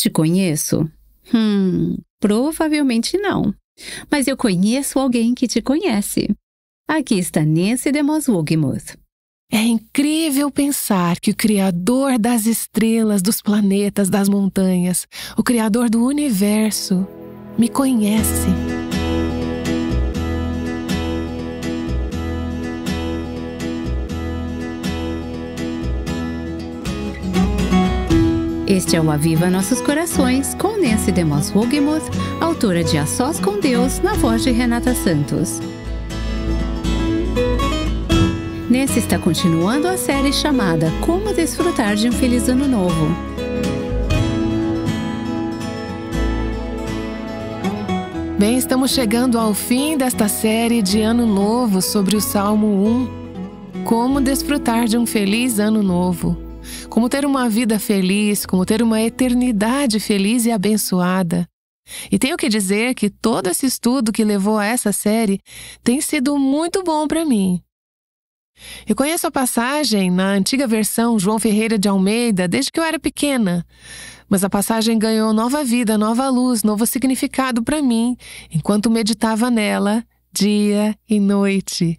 te conheço? Provavelmente não. Mas eu conheço alguém que te conhece. Aqui está Nancy DeMoss Wolgemuth. É incrível pensar que o Criador das estrelas, dos planetas, das montanhas, o Criador do universo, me conhece. Este é o Aviva Nossos Corações, com Nancy DeMoss Wolgemuth, autora de A Sós com Deus, na voz de Renata Santos. Nancy está continuando a série chamada Como Desfrutar de um Feliz Ano Novo. Bem, estamos chegando ao fim desta série de Ano Novo sobre o Salmo 1. Como desfrutar de um feliz Ano Novo. Como ter uma vida feliz, como ter uma eternidade feliz e abençoada. E tenho que dizer que todo esse estudo que levou a essa série tem sido muito bom para mim. Eu conheço a passagem na antiga versão João Ferreira de Almeida desde que eu era pequena, mas a passagem ganhou nova vida, nova luz, novo significado para mim, enquanto meditava nela dia e noite.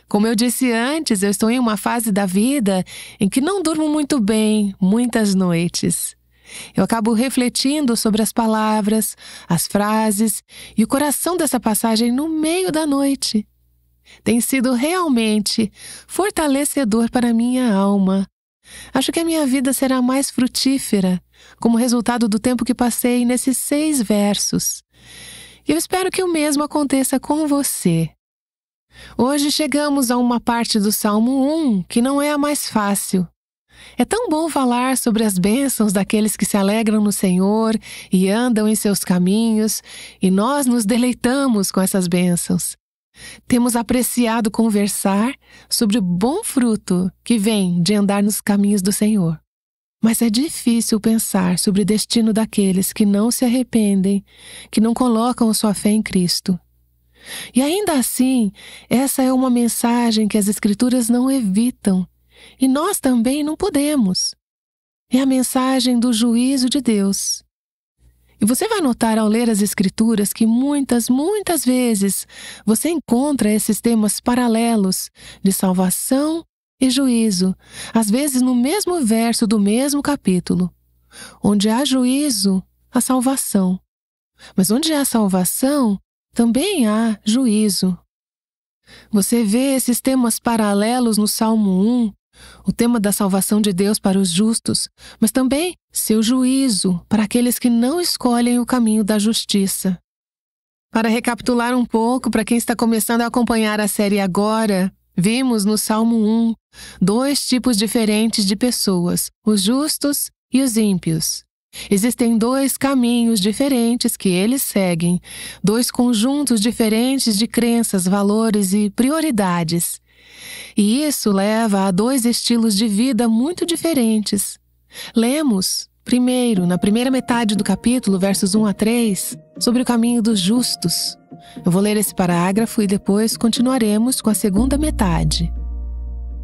Como eu disse antes, eu estou em uma fase da vida em que não durmo muito bem, muitas noites. Eu acabo refletindo sobre as palavras, as frases e o coração dessa passagem no meio da noite. Tem sido realmente fortalecedor para a minha alma. Acho que a minha vida será mais frutífera, como resultado do tempo que passei nesses 6 versos. E eu espero que o mesmo aconteça com você. Hoje chegamos a uma parte do Salmo 1 que não é a mais fácil. É tão bom falar sobre as bênçãos daqueles que se alegram no Senhor e andam em seus caminhos, e nós nos deleitamos com essas bênçãos. Temos apreciado conversar sobre o bom fruto que vem de andar nos caminhos do Senhor. Mas é difícil pensar sobre o destino daqueles que não se arrependem, que não colocam a sua fé em Cristo. E ainda assim, essa é uma mensagem que as Escrituras não evitam, e nós também não podemos. É a mensagem do juízo de Deus. E você vai notar ao ler as Escrituras que muitas vezes você encontra esses temas paralelos de salvação e juízo, às vezes no mesmo verso do mesmo capítulo. Onde há juízo, há salvação. Mas onde há salvação, também há juízo. Você vê esses temas paralelos no Salmo 1, o tema da salvação de Deus para os justos, mas também seu juízo para aqueles que não escolhem o caminho da justiça. Para recapitular um pouco, para quem está começando a acompanhar a série agora, vimos no Salmo 1 2 tipos diferentes de pessoas, os justos e os ímpios. Existem 2 caminhos diferentes que eles seguem, 2 conjuntos diferentes de crenças, valores e prioridades. E isso leva a 2 estilos de vida muito diferentes. Lemos, primeiro, na primeira metade do capítulo, versos 1 a 3, sobre o caminho dos justos. Eu vou ler esse parágrafo e depois continuaremos com a segunda metade.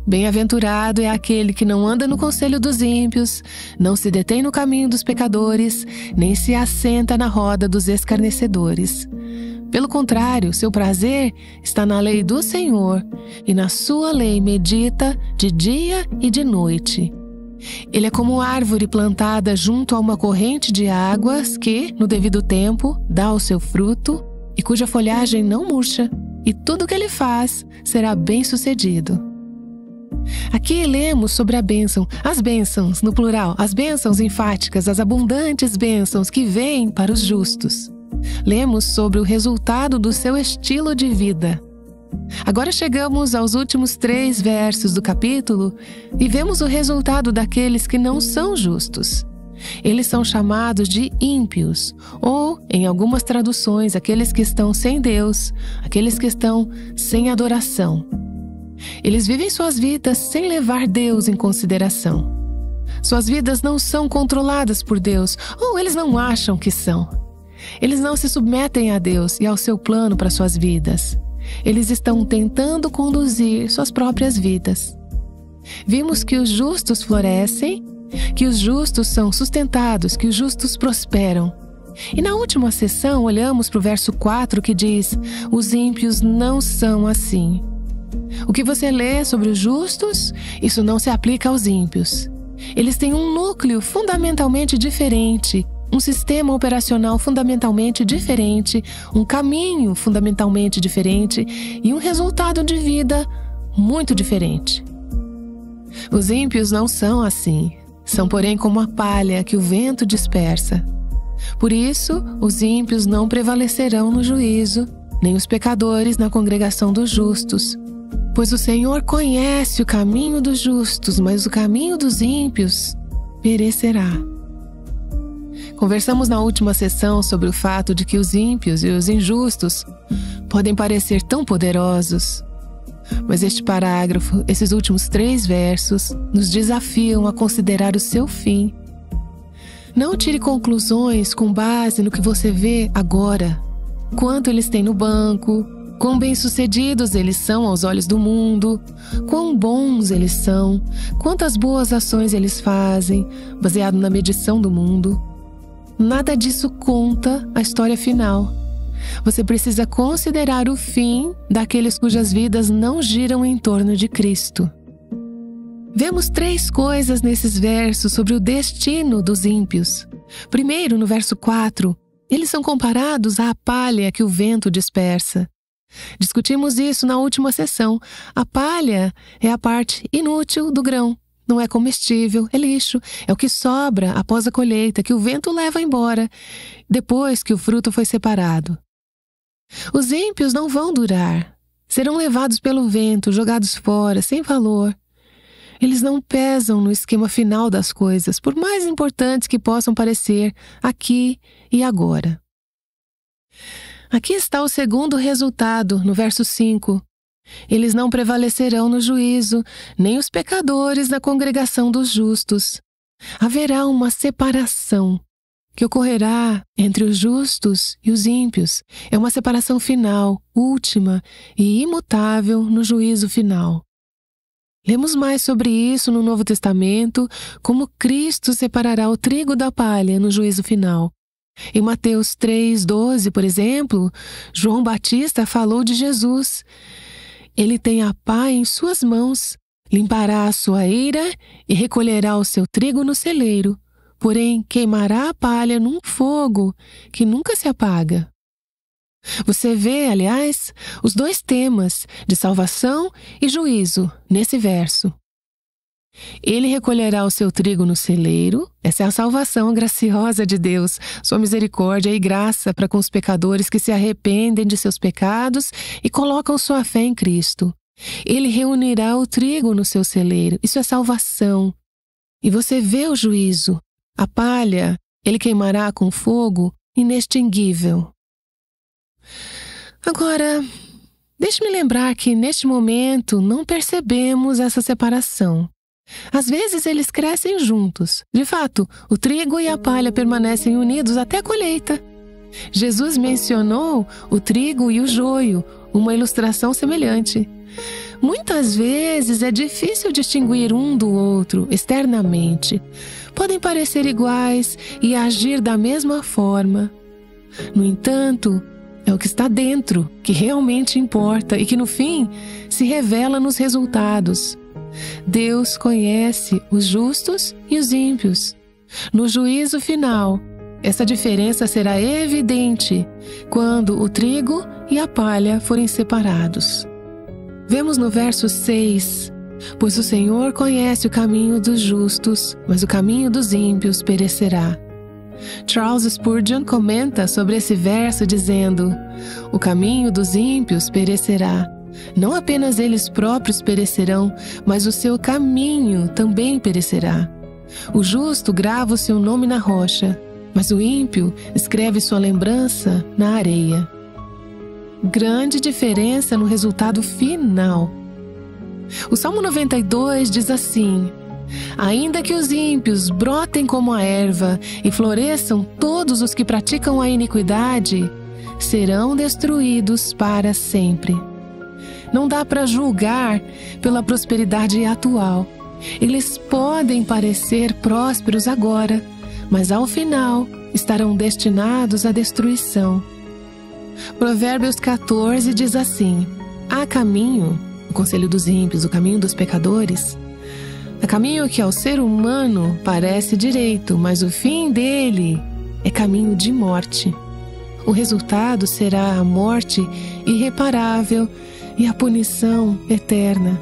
Bem-aventurado é aquele que não anda no conselho dos ímpios, não se detém no caminho dos pecadores, nem se assenta na roda dos escarnecedores. Pelo contrário, seu prazer está na lei do Senhor, e na sua lei medita de dia e de noite. Ele é como árvore plantada junto a uma corrente de águas que, no devido tempo, dá o seu fruto, e cuja folhagem não murcha, e tudo o que ele faz será bem-sucedido. Aqui lemos sobre a bênção, as bênçãos no plural, as bênçãos enfáticas, as abundantes bênçãos que vêm para os justos. Lemos sobre o resultado do seu estilo de vida. Agora chegamos aos últimos 3 versos do capítulo e vemos o resultado daqueles que não são justos. Eles são chamados de ímpios, ou, em algumas traduções, aqueles que estão sem Deus, aqueles que estão sem adoração. Eles vivem suas vidas sem levar Deus em consideração. Suas vidas não são controladas por Deus, ou eles não acham que são. Eles não se submetem a Deus e ao seu plano para suas vidas. Eles estão tentando conduzir suas próprias vidas. Vimos que os justos florescem que os justos são sustentados, que os justos prosperam. E na última sessão olhamos para o verso 4 que diz: os ímpios não são assim. O que você lê sobre os justos, isso não se aplica aos ímpios. Eles têm um núcleo fundamentalmente diferente, um sistema operacional fundamentalmente diferente, um caminho fundamentalmente diferente e um resultado de vida muito diferente. Os ímpios não são assim, são porém como a palha que o vento dispersa. Por isso, os ímpios não prevalecerão no juízo, nem os pecadores na congregação dos justos. Pois o Senhor conhece o caminho dos justos, mas o caminho dos ímpios perecerá. Conversamos na última sessão sobre o fato de que os ímpios e os injustos podem parecer tão poderosos. Mas este parágrafo, esses últimos 3 versos, nos desafiam a considerar o seu fim. Não tire conclusões com base no que você vê agora. Quanto eles têm no banco, quão bem-sucedidos eles são aos olhos do mundo, quão bons eles são, quantas boas ações eles fazem, baseado na medição do mundo. Nada disso conta a história final. Você precisa considerar o fim daqueles cujas vidas não giram em torno de Cristo. Vemos 3 coisas nesses versos sobre o destino dos ímpios. Primeiro, no verso 4, eles são comparados à palha que o vento dispersa. Discutimos isso na última sessão. A palha é a parte inútil do grão. Não é comestível, é lixo. É o que sobra após a colheita, que o vento leva embora, depois que o fruto foi separado. Os ímpios não vão durar. Serão levados pelo vento, jogados fora, sem valor. Eles não pesam no esquema final das coisas, por mais importantes que possam parecer aqui e agora. Aqui está o segundo resultado, no verso 5. Eles não prevalecerão no juízo, nem os pecadores na congregação dos justos. Haverá uma separação que ocorrerá entre os justos e os ímpios. É uma separação final, última e imutável no juízo final. Lemos mais sobre isso no Novo Testamento, como Cristo separará o trigo da palha no juízo final. Em Mateus 3:12, por exemplo, João Batista falou de Jesus. Ele tem a pá em suas mãos, limpará a sua eira e recolherá o seu trigo no celeiro, porém queimará a palha num fogo que nunca se apaga. Você vê, aliás, os 2 temas de salvação e juízo nesse verso. Ele recolherá o seu trigo no celeiro. Essa é a salvação graciosa de Deus, sua misericórdia e graça para com os pecadores que se arrependem de seus pecados e colocam sua fé em Cristo. Ele reunirá o trigo no seu celeiro. Isso é salvação. E você vê o juízo. A palha, ele queimará com fogo inextinguível. Agora, deixe-me lembrar que neste momento não percebemos essa separação. Às vezes eles crescem juntos. De fato, o trigo e a palha permanecem unidos até a colheita. Jesus mencionou o trigo e o joio, uma ilustração semelhante. Muitas vezes é difícil distinguir um do outro externamente. Podem parecer iguais e agir da mesma forma. No entanto, é o que está dentro que realmente importa e que, no fim, se revela nos resultados. Deus conhece os justos e os ímpios. No juízo final, essa diferença será evidente quando o trigo e a palha forem separados. Vemos no verso 6: pois o Senhor conhece o caminho dos justos, mas o caminho dos ímpios perecerá. Charles Spurgeon comenta sobre esse verso dizendo: o caminho dos ímpios perecerá. Não apenas eles próprios perecerão, mas o seu caminho também perecerá. O justo grava o seu nome na rocha, mas o ímpio escreve sua lembrança na areia. Grande diferença no resultado final. O Salmo 92 diz assim: ainda que os ímpios brotem como a erva e floresçam todos os que praticam a iniquidade, serão destruídos para sempre. Não dá para julgar pela prosperidade atual. Eles podem parecer prósperos agora, mas ao final estarão destinados à destruição. Provérbios 14 diz assim: há caminho, o conselho dos ímpios, o caminho dos pecadores. Há caminho que ao ser humano parece direito, mas o fim dele é caminho de morte. O resultado será a morte irreparável e a punição eterna.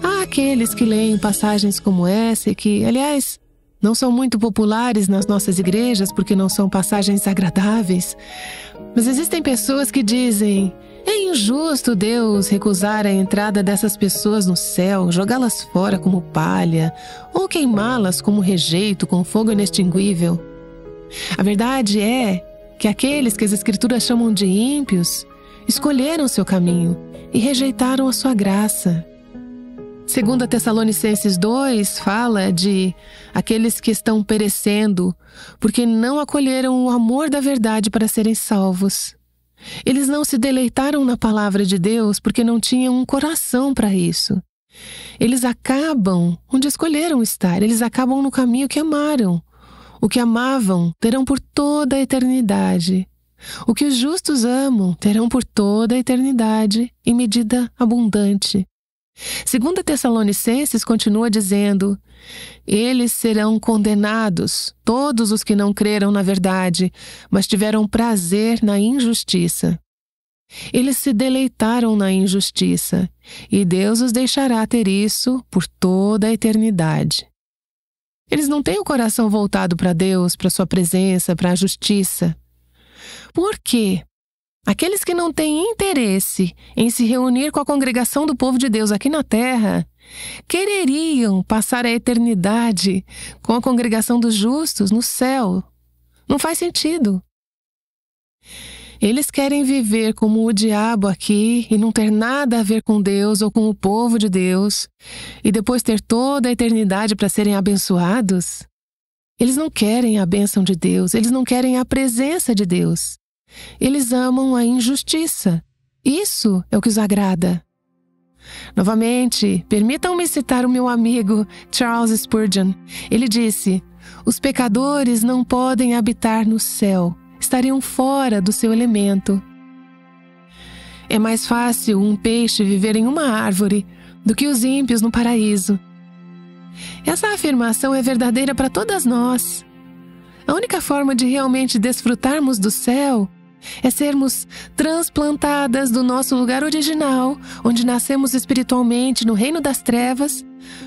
Há aqueles que leem passagens como essa e que, aliás, não são muito populares nas nossas igrejas porque não são passagens agradáveis. Mas existem pessoas que dizem: é injusto Deus recusar a entrada dessas pessoas no céu, jogá-las fora como palha, ou queimá-las como rejeito com fogo inextinguível. A verdade é que aqueles que as Escrituras chamam de ímpios escolheram seu caminho e rejeitaram a sua graça. 2 Tessalonicenses 2 fala de aqueles que estão perecendo porque não acolheram o amor da verdade para serem salvos. Eles não se deleitaram na palavra de Deus porque não tinham um coração para isso. Eles acabam onde escolheram estar, eles acabam no caminho que amaram. O que amavam terão por toda a eternidade. O que os justos amam terão por toda a eternidade em medida abundante. 2 Tessalonicenses continua dizendo: eles serão condenados, todos os que não creram na verdade, mas tiveram prazer na injustiça. Eles se deleitaram na injustiça, e Deus os deixará ter isso por toda a eternidade. Eles não têm o coração voltado para Deus, para sua presença, para a justiça. Por quê? Aqueles que não têm interesse em se reunir com a congregação do povo de Deus aqui na terra, quereriam passar a eternidade com a congregação dos justos no céu. Não faz sentido. Eles querem viver como o diabo aqui e não ter nada a ver com Deus ou com o povo de Deus, e depois ter toda a eternidade para serem abençoados. Eles não querem a bênção de Deus, eles não querem a presença de Deus. Eles amam a injustiça. Isso é o que os agrada. Novamente, permitam-me citar o meu amigo Charles Spurgeon. Ele disse: os pecadores não podem habitar no céu, estariam fora do seu elemento. É mais fácil um peixe viver em uma árvore do que os ímpios no paraíso. Essa afirmação é verdadeira para todas nós. A única forma de realmente desfrutarmos do céu é sermos transplantadas do nosso lugar original, onde nascemos espiritualmente no reino das trevas,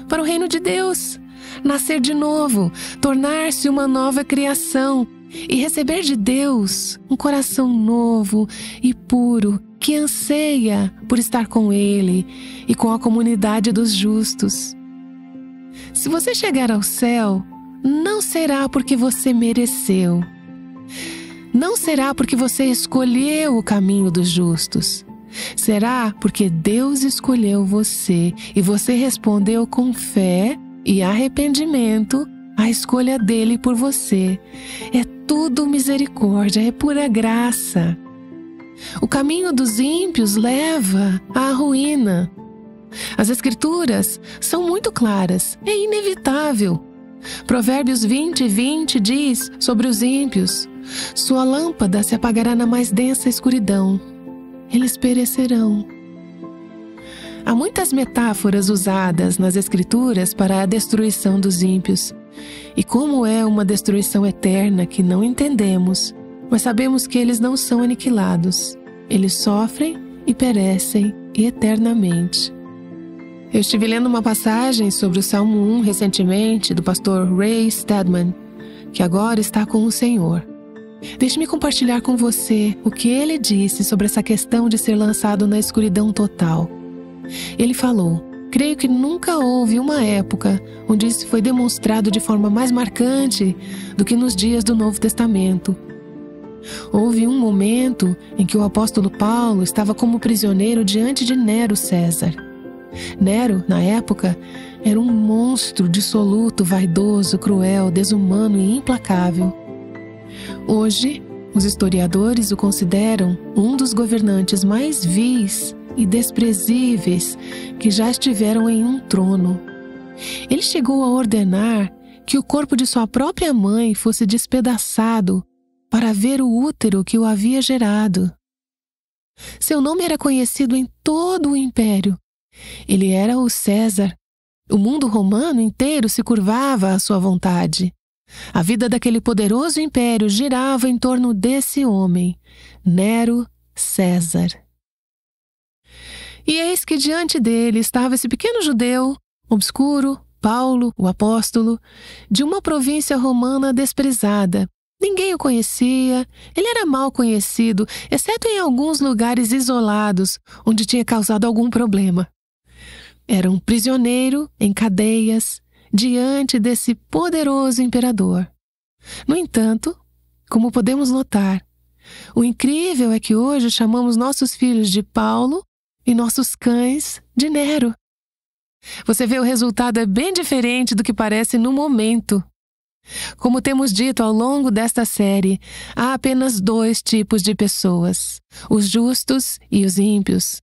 para o reino de Deus. Nascer de novo, tornar-se uma nova criação e receber de Deus um coração novo e puro que anseia por estar com Ele e com a comunidade dos justos. Se você chegar ao céu, não será porque você mereceu. Não será porque você escolheu o caminho dos justos. Será porque Deus escolheu você e você respondeu com fé e arrependimento à escolha dele por você. É tudo misericórdia, é pura graça. O caminho dos ímpios leva à ruína. As Escrituras são muito claras, é inevitável. Provérbios 20:20 diz sobre os ímpios: sua lâmpada se apagará na mais densa escuridão. Eles perecerão. Há muitas metáforas usadas nas Escrituras para a destruição dos ímpios. E como é uma destruição eterna que não entendemos, mas sabemos que eles não são aniquilados. Eles sofrem e perecem eternamente. Eu estive lendo uma passagem sobre o Salmo 1 recentemente, do pastor Ray Stedman, que agora está com o Senhor. Deixe-me compartilhar com você o que ele disse sobre essa questão de ser lançado na escuridão total. Ele falou: creio que nunca houve uma época onde isso foi demonstrado de forma mais marcante do que nos dias do Novo Testamento. Houve um momento em que o apóstolo Paulo estava como prisioneiro diante de Nero César. Nero, na época, era um monstro dissoluto, vaidoso, cruel, desumano e implacável. Hoje, os historiadores o consideram um dos governantes mais vis e desprezíveis que já estiveram em um trono. Ele chegou a ordenar que o corpo de sua própria mãe fosse despedaçado para ver o útero que o havia gerado. Seu nome era conhecido em todo o império. Ele era o César. O mundo romano inteiro se curvava à sua vontade. A vida daquele poderoso império girava em torno desse homem, Nero César. E eis que diante dele estava esse pequeno judeu, obscuro, Paulo, o apóstolo, de uma província romana desprezada. Ninguém o conhecia, ele era mal conhecido, exceto em alguns lugares isolados, onde tinha causado algum problema. Era um prisioneiro em cadeias, diante desse poderoso imperador. No entanto, como podemos notar, o incrível é que hoje chamamos nossos filhos de Paulo e nossos cães de Nero. Você vê, o resultado é bem diferente do que parece no momento. Como temos dito ao longo desta série, há apenas 2 tipos de pessoas, os justos e os ímpios.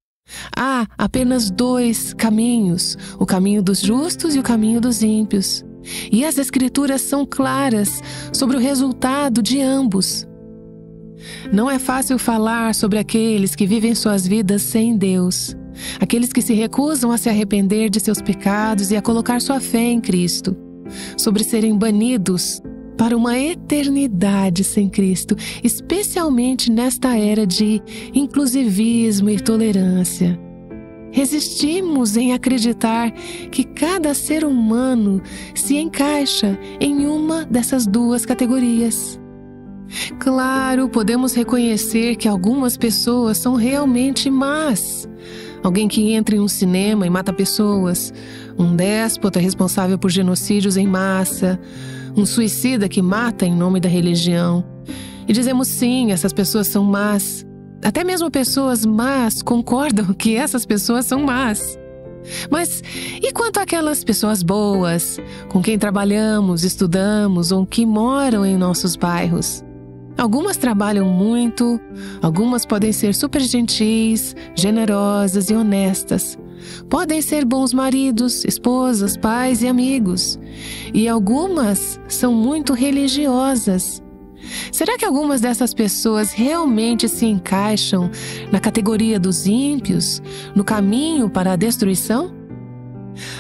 Há apenas 2 caminhos, o caminho dos justos e o caminho dos ímpios. E as Escrituras são claras sobre o resultado de ambos. Não é fácil falar sobre aqueles que vivem suas vidas sem Deus, aqueles que se recusam a se arrepender de seus pecados e a colocar sua fé em Cristo, sobre serem banidos para uma eternidade sem Cristo, especialmente nesta era de inclusivismo e tolerância. Resistimos em acreditar que cada ser humano se encaixa em uma dessas 2 categorias. Claro, podemos reconhecer que algumas pessoas são realmente más. Alguém que entra em um cinema e mata pessoas, um déspota responsável por genocídios em massa, um suicida que mata em nome da religião. E dizemos sim, essas pessoas são más. Até mesmo pessoas más concordam que essas pessoas são más. Mas e quanto àquelas pessoas boas, com quem trabalhamos, estudamos ou que moram em nossos bairros? Algumas trabalham muito, algumas podem ser super gentis, generosas e honestas. Podem ser bons maridos, esposas, pais e amigos. E algumas são muito religiosas. Será que algumas dessas pessoas realmente se encaixam na categoria dos ímpios, no caminho para a destruição?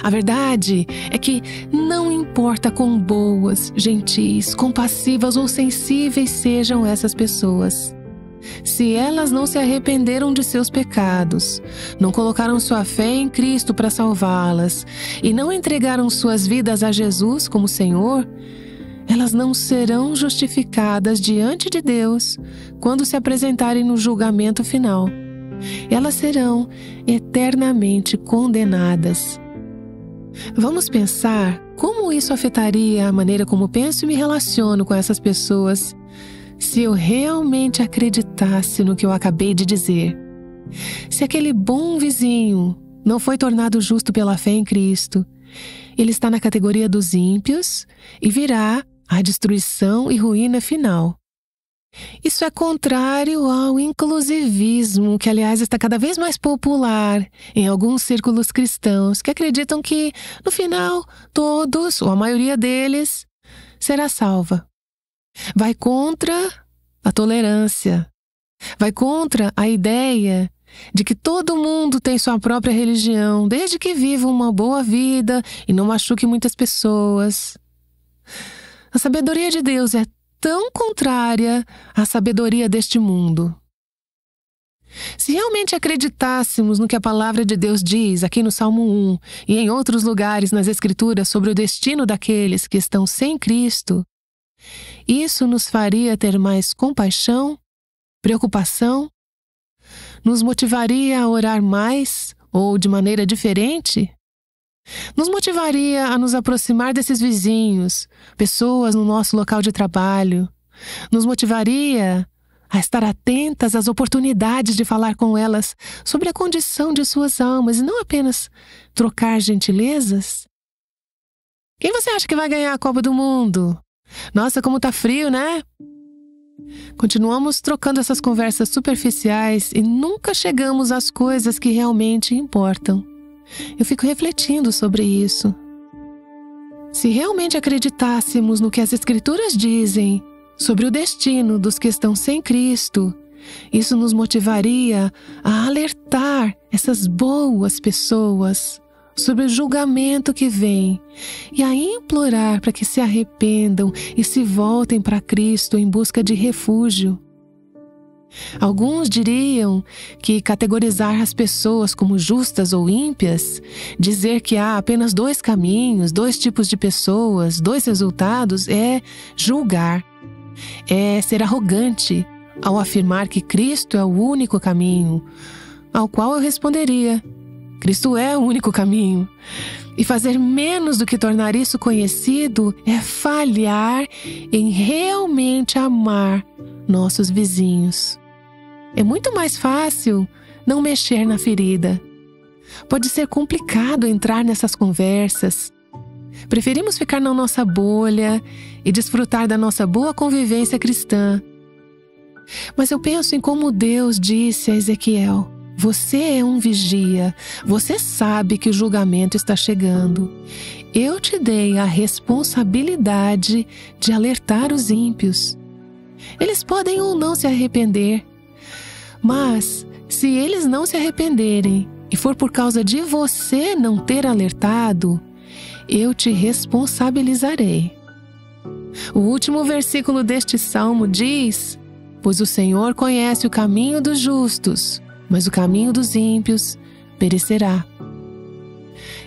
A verdade é que não importa quão boas, gentis, compassivas ou sensíveis sejam essas pessoas. Se elas não se arrependeram de seus pecados, não colocaram sua fé em Cristo para salvá-las e não entregaram suas vidas a Jesus como Senhor, elas não serão justificadas diante de Deus quando se apresentarem no julgamento final. Elas serão eternamente condenadas. Vamos pensar como isso afetaria a maneira como penso e me relaciono com essas pessoas se eu realmente acreditasse no que eu acabei de dizer. Se aquele bom vizinho não foi tornado justo pela fé em Cristo, ele está na categoria dos ímpios e virá a destruição e ruína final. Isso é contrário ao inclusivismo, que aliás está cada vez mais popular em alguns círculos cristãos, que acreditam que, no final, todos, ou a maioria deles, será salva. Vai contra a tolerância. Vai contra a ideia de que todo mundo tem sua própria religião, desde que viva uma boa vida e não machuque muitas pessoas. A sabedoria de Deus é tão contrária à sabedoria deste mundo. Se realmente acreditássemos no que a palavra de Deus diz aqui no Salmo 1 e em outros lugares nas Escrituras sobre o destino daqueles que estão sem Cristo, isso nos faria ter mais compaixão, preocupação, nos motivaria a orar mais ou de maneira diferente? Nos motivaria a nos aproximar desses vizinhos, pessoas no nosso local de trabalho. Nos motivaria a estar atentas às oportunidades de falar com elas sobre a condição de suas almas e não apenas trocar gentilezas? Quem você acha que vai ganhar a Copa do Mundo? Nossa, como tá frio, né? Continuamos trocando essas conversas superficiais e nunca chegamos às coisas que realmente importam. Eu fico refletindo sobre isso. Se realmente acreditássemos no que as Escrituras dizem sobre o destino dos que estão sem Cristo, isso nos motivaria a alertar essas boas pessoas sobre o julgamento que vem e a implorar para que se arrependam e se voltem para Cristo em busca de refúgio. Alguns diriam que categorizar as pessoas como justas ou ímpias, dizer que há apenas 2 caminhos, 2 tipos de pessoas, 2 resultados, é julgar, é ser arrogante ao afirmar que Cristo é o único caminho, ao qual eu responderia: Cristo é o único caminho. E fazer menos do que tornar isso conhecido é falhar em realmente amar nossos vizinhos. É muito mais fácil não mexer na ferida. Pode ser complicado entrar nessas conversas. Preferimos ficar na nossa bolha e desfrutar da nossa boa convivência cristã. Mas eu penso em como Deus disse a Ezequiel: você é um vigia, você sabe que o julgamento está chegando. Eu te dei a responsabilidade de alertar os ímpios. Eles podem ou não se arrepender, mas se eles não se arrependerem e for por causa de você não ter alertado, eu te responsabilizarei. O último versículo deste salmo diz: pois o Senhor conhece o caminho dos justos, mas o caminho dos ímpios perecerá.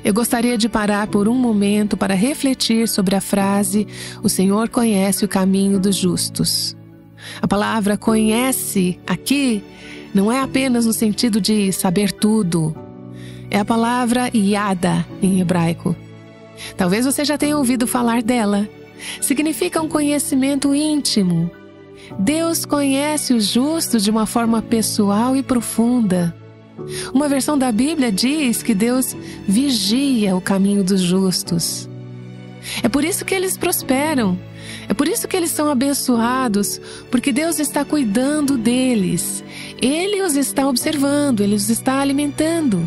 Eu gostaria de parar por um momento para refletir sobre a frase: o Senhor conhece o caminho dos justos. A palavra conhece aqui não é apenas no sentido de saber tudo. É a palavra yada em hebraico. Talvez você já tenha ouvido falar dela. Significa um conhecimento íntimo. Deus conhece os justos de uma forma pessoal e profunda. Uma versão da Bíblia diz que Deus vigia o caminho dos justos. É por isso que eles prosperam. É por isso que eles são abençoados, porque Deus está cuidando deles. Ele os está observando, Ele os está alimentando.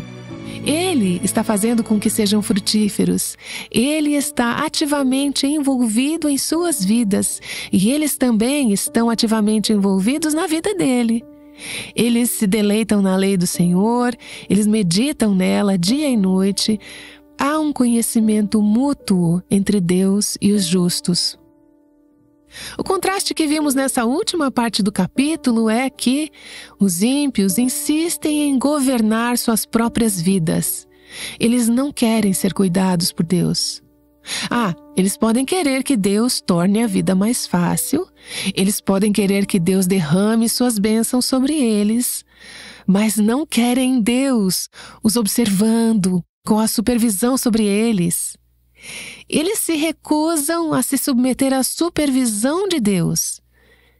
Ele está fazendo com que sejam frutíferos. Ele está ativamente envolvido em suas vidas. E eles também estão ativamente envolvidos na vida dele. Eles se deleitam na lei do Senhor, eles meditam nela dia e noite. Há um conhecimento mútuo entre Deus e os justos. O contraste que vimos nessa última parte do capítulo é que os ímpios insistem em governar suas próprias vidas. Eles não querem ser cuidados por Deus. Eles podem querer que Deus torne a vida mais fácil. Eles podem querer que Deus derrame suas bênçãos sobre eles. Mas não querem Deus os observando, com a supervisão sobre eles. Eles se recusam a se submeter à supervisão de Deus.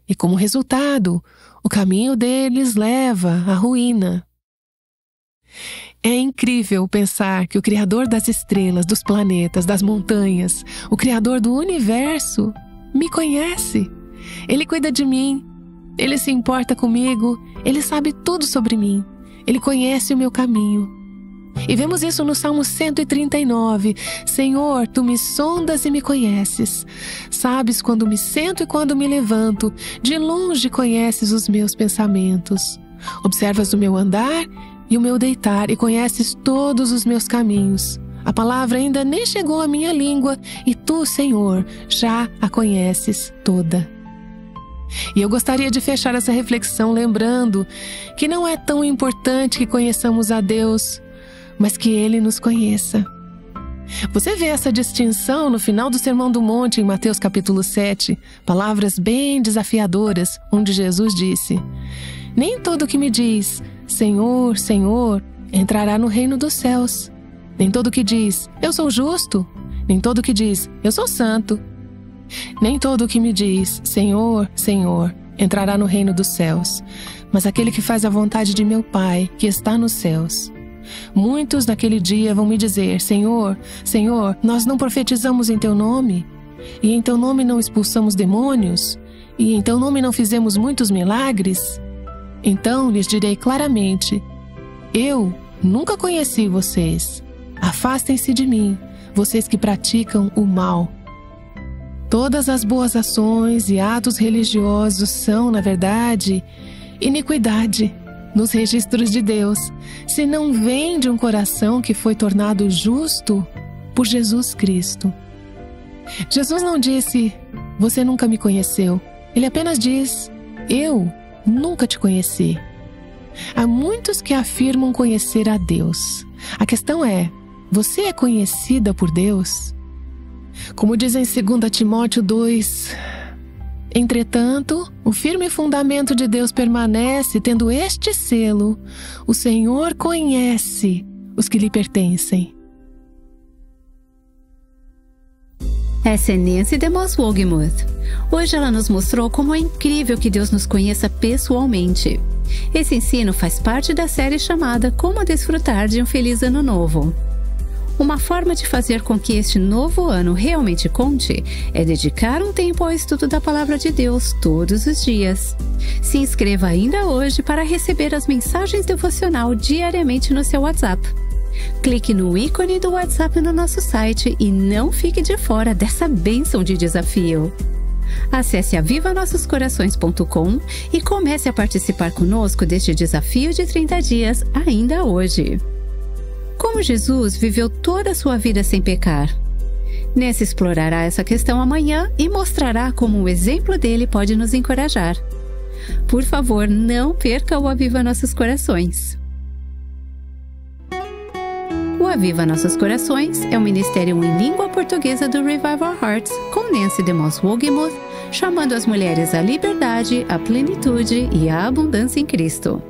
E como resultado, o caminho deles leva à ruína. É incrível pensar que o Criador das estrelas, dos planetas, das montanhas, o Criador do universo, me conhece. Ele cuida de mim, Ele se importa comigo, Ele sabe tudo sobre mim, Ele conhece o meu caminho. E vemos isso no Salmo 139. Senhor, Tu me sondas e me conheces. Sabes quando me sento e quando me levanto. De longe conheces os meus pensamentos. Observas o meu andar e o meu deitar e conheces todos os meus caminhos. A palavra ainda nem chegou à minha língua e Tu, Senhor, já a conheces toda. E eu gostaria de fechar essa reflexão lembrando que não é tão importante que conheçamos a Deus, mas que Ele nos conheça. Você vê essa distinção no final do Sermão do Monte, em Mateus capítulo 7, palavras bem desafiadoras, onde Jesus disse: nem todo que me diz, Senhor, Senhor, entrará no reino dos céus. Nem todo que diz, eu sou justo. Nem todo que diz, eu sou santo. Nem todo que me diz, Senhor, Senhor, entrará no reino dos céus, mas aquele que faz a vontade de meu Pai, que está nos céus. Muitos naquele dia vão me dizer: Senhor, Senhor, nós não profetizamos em Teu nome? E em Teu nome não expulsamos demônios? E em Teu nome não fizemos muitos milagres? Então lhes direi claramente: eu nunca conheci vocês. Afastem-se de mim, vocês que praticam o mal. Todas as boas ações e atos religiosos são, na verdade, iniquidade nos registros de Deus, se não vem de um coração que foi tornado justo por Jesus Cristo. Jesus não disse, você nunca me conheceu. Ele apenas diz, eu nunca te conheci. Há muitos que afirmam conhecer a Deus. A questão é, você é conhecida por Deus? Como diz em 2 Timóteo 2, entretanto, o firme fundamento de Deus permanece, tendo este selo, o Senhor conhece os que lhe pertencem. Essa é Nancy DeMoss Wogemuth. Hoje ela nos mostrou como é incrível que Deus nos conheça pessoalmente. Esse ensino faz parte da série chamada Como Desfrutar de um Feliz Ano Novo. Uma forma de fazer com que este novo ano realmente conte é dedicar um tempo ao estudo da Palavra de Deus todos os dias. Se inscreva ainda hoje para receber as mensagens devocional diariamente no seu WhatsApp. Clique no ícone do WhatsApp no nosso site e não fique de fora dessa bênção de desafio. Acesse avivanossoscorações.com e comece a participar conosco deste desafio de 30 dias ainda hoje. Como Jesus viveu toda a sua vida sem pecar? Nancy explorará essa questão amanhã e mostrará como o exemplo dele pode nos encorajar. Por favor, não perca o Aviva Nossos Corações. O Aviva Nossos Corações é um ministério em língua portuguesa do Revive Our Hearts, com Nancy DeMoss Wogemuth, chamando as mulheres à liberdade, à plenitude e à abundância em Cristo.